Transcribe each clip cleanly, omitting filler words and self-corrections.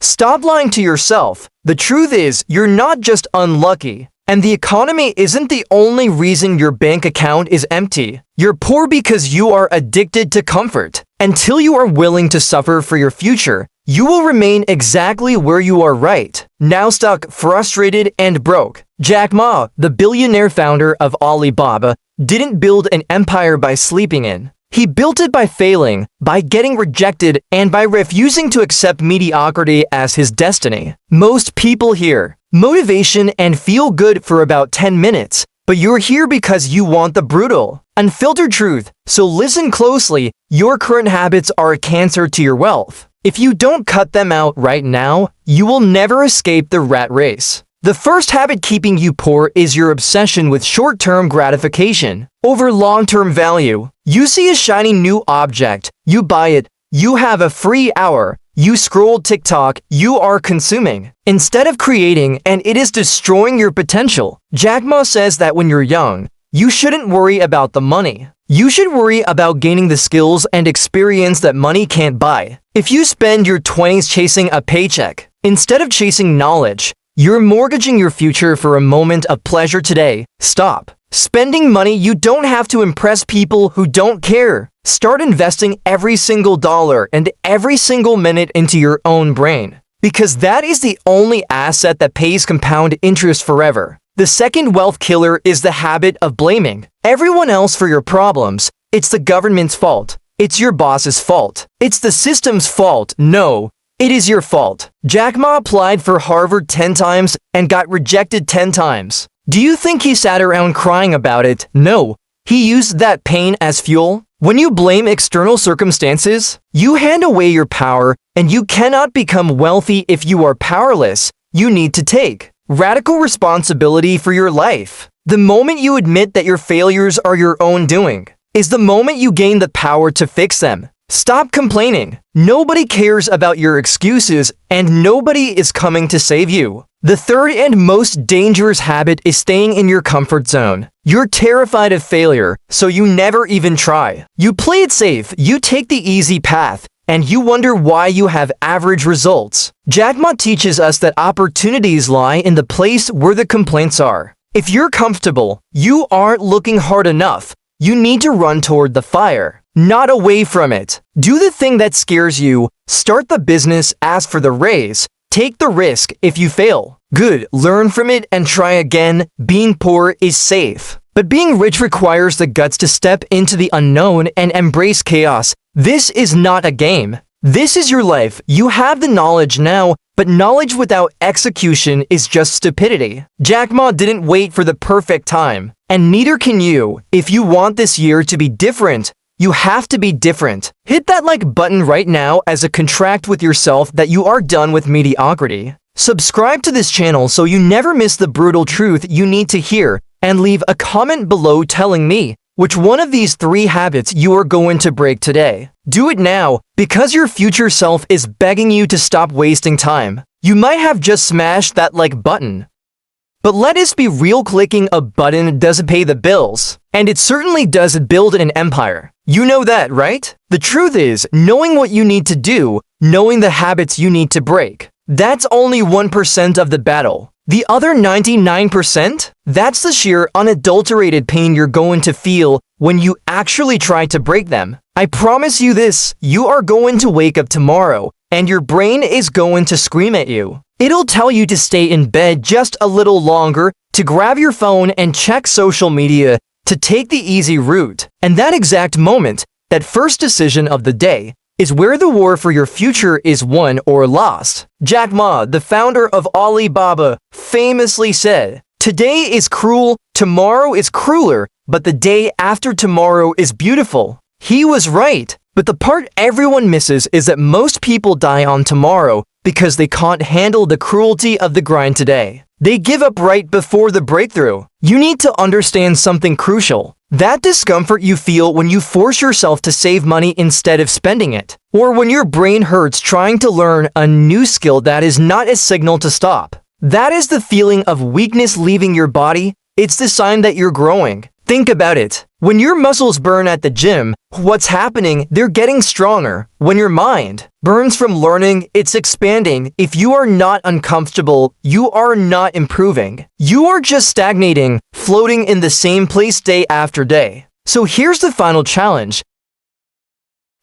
Stop lying to yourself. The truth is, you're not just unlucky. And the economy isn't the only reason your bank account is empty. You're poor because you are addicted to comfort. Until you are willing to suffer for your future, you will remain exactly where you are right now, stuck, frustrated, and broke. Jack Ma, the billionaire founder of Alibaba, didn't build an empire by sleeping in. He built it by failing, by getting rejected, and by refusing to accept mediocrity as his destiny. Most people hear motivation and feel good for about 10 minutes, but you're here because you want the brutal, unfiltered truth. So listen closely. Your current habits are a cancer to your wealth. If you don't cut them out right now, you will never escape the rat race. The first habit keeping you poor is your obsession with short-term gratification over long-term value. You see a shiny new object, you buy it, you have a free hour, you scroll TikTok, you are consuming instead of creating, and it is destroying your potential. Jack Ma says that when you're young, you shouldn't worry about the money. You should worry about gaining the skills and experience that money can't buy. If you spend your 20s chasing a paycheck instead of chasing knowledge, you're mortgaging your future for a moment of pleasure today. Stop spending money you don't have to impress people who don't care. Start investing every single dollar and every single minute into your own brain, because that is the only asset that pays compound interest forever. The second wealth killer is the habit of blaming everyone else for your problems. It's the government's fault. It's your boss's fault. It's the system's fault. No, it is your fault. Jack Ma applied for Harvard 10 times and got rejected 10 times. Do you think he sat around crying about it? No, he used that pain as fuel. When you blame external circumstances, you hand away your power, and you cannot become wealthy if you are powerless. You need to take radical responsibility for your life. The moment you admit that your failures are your own doing is the moment you gain the power to fix them. Stop complaining. Nobody cares about your excuses, and nobody is coming to save you. The third and most dangerous habit is staying in your comfort zone. You're terrified of failure, so you never even try. You play it safe, you take the easy path, and you wonder why you have average results. Jack Ma teaches us that opportunities lie in the place where the complaints are. If you're comfortable, you aren't looking hard enough. You need to run toward the fire, not away from it. Do the thing that scares you. Start the business, ask for the raise. Take the risk. If you fail, good, learn from it and try again. Being poor is safe, but being rich requires the guts to step into the unknown and embrace chaos. This is not a game. This is your life. You have the knowledge now, but knowledge without execution is just stupidity. Jack Ma didn't wait for the perfect time, and neither can you. If you want this year to be different, you have to be different. Hit that like button right now as a contract with yourself that you are done with mediocrity. Subscribe to this channel so you never miss the brutal truth you need to hear, and leave a comment below telling me which one of these 3 habits you are going to break today. Do it now, because your future self is begging you to stop wasting time. You might have just smashed that like button, but let us be real, clicking a button doesn't pay the bills, and it certainly doesn't build an empire. You know that, right? The truth is, knowing what you need to do, knowing the habits you need to break, that's only 1% of the battle. The other 99%? That's the sheer unadulterated pain you're going to feel when you actually try to break them. I promise you this, you are going to wake up tomorrow, and your brain is going to scream at you. It'll tell you to stay in bed just a little longer, to grab your phone and check social media, to take the easy route. And that exact moment, that first decision of the day, is where the war for your future is won or lost. Jack Ma, the founder of Alibaba, famously said, "Today is cruel, tomorrow is crueler, but the day after tomorrow is beautiful." He was right, but the part everyone misses is that most people die on tomorrow because they can't handle the cruelty of the grind today. They give up right before the breakthrough. You need to understand something crucial. That discomfort you feel when you force yourself to save money instead of spending it, or when your brain hurts trying to learn a new skill, that is not a signal to stop. That is the feeling of weakness leaving your body. It's the sign that you're growing. Think about it. When your muscles burn at the gym, what's happening? They're getting stronger. When your mind burns from learning, it's expanding. If you are not uncomfortable, you are not improving. You are just stagnating, floating in the same place day after day. So here's the final challenge.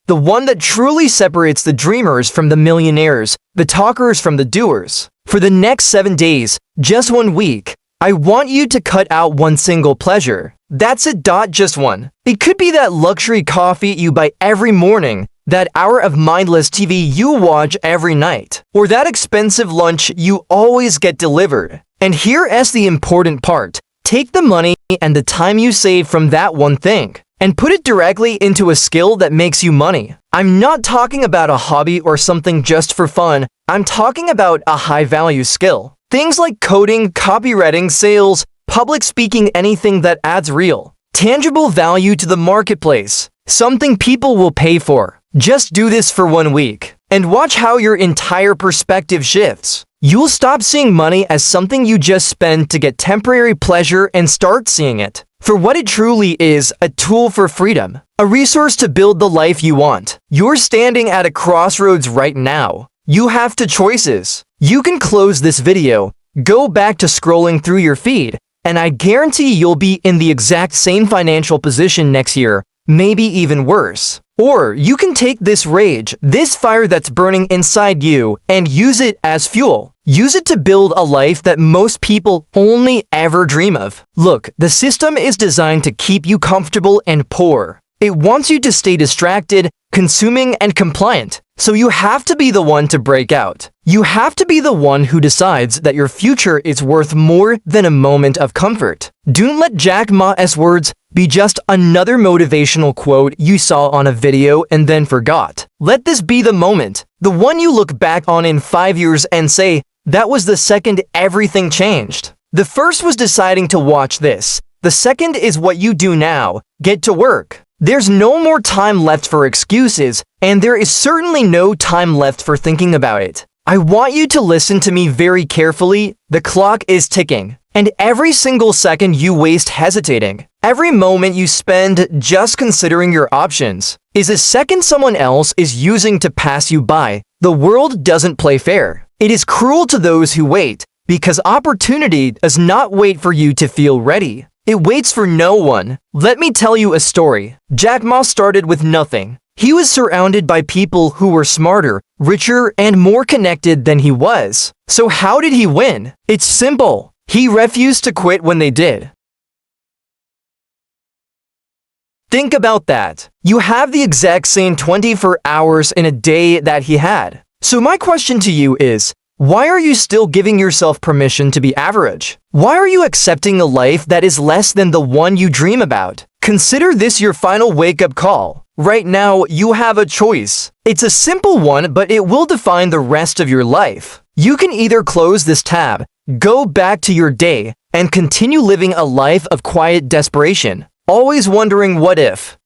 The one that truly separates the dreamers from the millionaires, the talkers from the doers. For the next 7 days, just 1 week, I want you to cut out one single pleasure. That's it. Just one. It could be that luxury coffee you buy every morning, that hour of mindless TV you watch every night, or that expensive lunch you always get delivered. And here's the important part. Take the money and the time you save from that one thing and put it directly into a skill that makes you money. I'm not talking about a hobby or something just for fun. I'm talking about a high-value skill. Things like coding, copywriting, sales, public speaking, anything that adds real, tangible value to the marketplace. Something people will pay for. Just do this for 1 week and watch how your entire perspective shifts. You'll stop seeing money as something you just spend to get temporary pleasure and start seeing it for what it truly is, a tool for freedom, a resource to build the life you want. You're standing at a crossroads right now. You have two choices. You can close this video, go back to scrolling through your feed, and I guarantee you'll be in the exact same financial position next year, maybe even worse. Or you can take this rage, this fire that's burning inside you, and use it as fuel. Use it to build a life that most people only ever dream of. Look, the system is designed to keep you comfortable and poor. It wants you to stay distracted, consuming, and compliant. So you have to be the one to break out. You have to be the one who decides that your future is worth more than a moment of comfort. Don't let Jack Ma's words be just another motivational quote you saw on a video and then forgot. Let this be the moment, the one you look back on in 5 years and say, that was the second everything changed. The first was deciding to watch this. The second is what you do now. Get to work. There's no more time left for excuses, and there is certainly no time left for thinking about it. I want you to listen to me very carefully. The clock is ticking, and every single second you waste hesitating, every moment you spend just considering your options, is a second someone else is using to pass you by. The world doesn't play fair. It is cruel to those who wait, because opportunity does not wait for you to feel ready. It waits for no one. Let me tell you a story. Jack Ma started with nothing. He was surrounded by people who were smarter, richer, and more connected than he was. So how did he win? It's simple. He refused to quit when they did. Think about that. You have the exact same 24 hours in a day that he had. So my question to you is, why are you still giving yourself permission to be average? Why are you accepting a life that is less than the one you dream about? Consider this your final wake-up call. Right now, you have a choice. It's a simple one, but it will define the rest of your life. You can either close this tab, go back to your day, and continue living a life of quiet desperation, always wondering what if.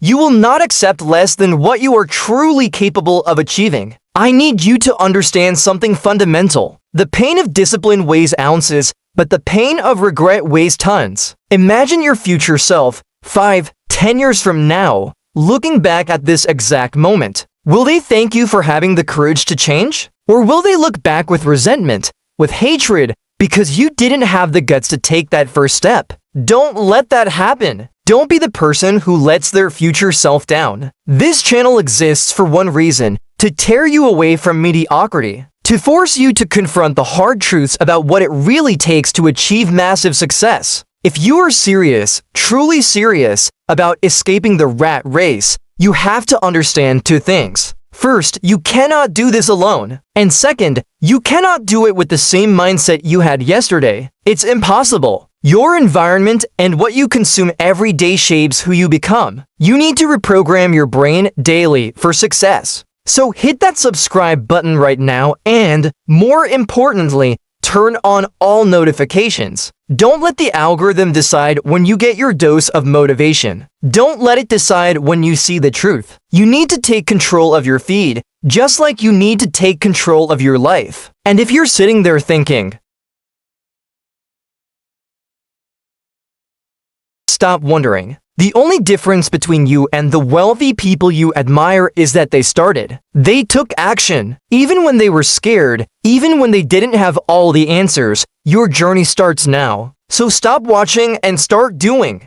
You will not accept less than what you are truly capable of achieving. I need you to understand something fundamental. The pain of discipline weighs ounces, but the pain of regret weighs tons. Imagine your future self, 5, 10 years from now, looking back at this exact moment. Will they thank you for having the courage to change? Or will they look back with resentment, with hatred, because you didn't have the guts to take that first step? Don't let that happen. Don't be the person who lets their future self down. This channel exists for one reason, to tear you away from mediocrity, to force you to confront the hard truths about what it really takes to achieve massive success. If you are serious, truly serious, about escaping the rat race, you have to understand two things. First, you cannot do this alone. And second, you cannot do it with the same mindset you had yesterday. It's impossible. Your environment and what you consume every day shapes who you become. You need to reprogram your brain daily for success. So hit that subscribe button right now and, more importantly, turn on all notifications. Don't let the algorithm decide when you get your dose of motivation. Don't let it decide when you see the truth. You need to take control of your feed, just like you need to take control of your life. And if you're sitting there thinking, stop wondering. The only difference between you and the wealthy people you admire is that they started. They took action. Even when they were scared, even when they didn't have all the answers, your journey starts now. So stop watching and start doing.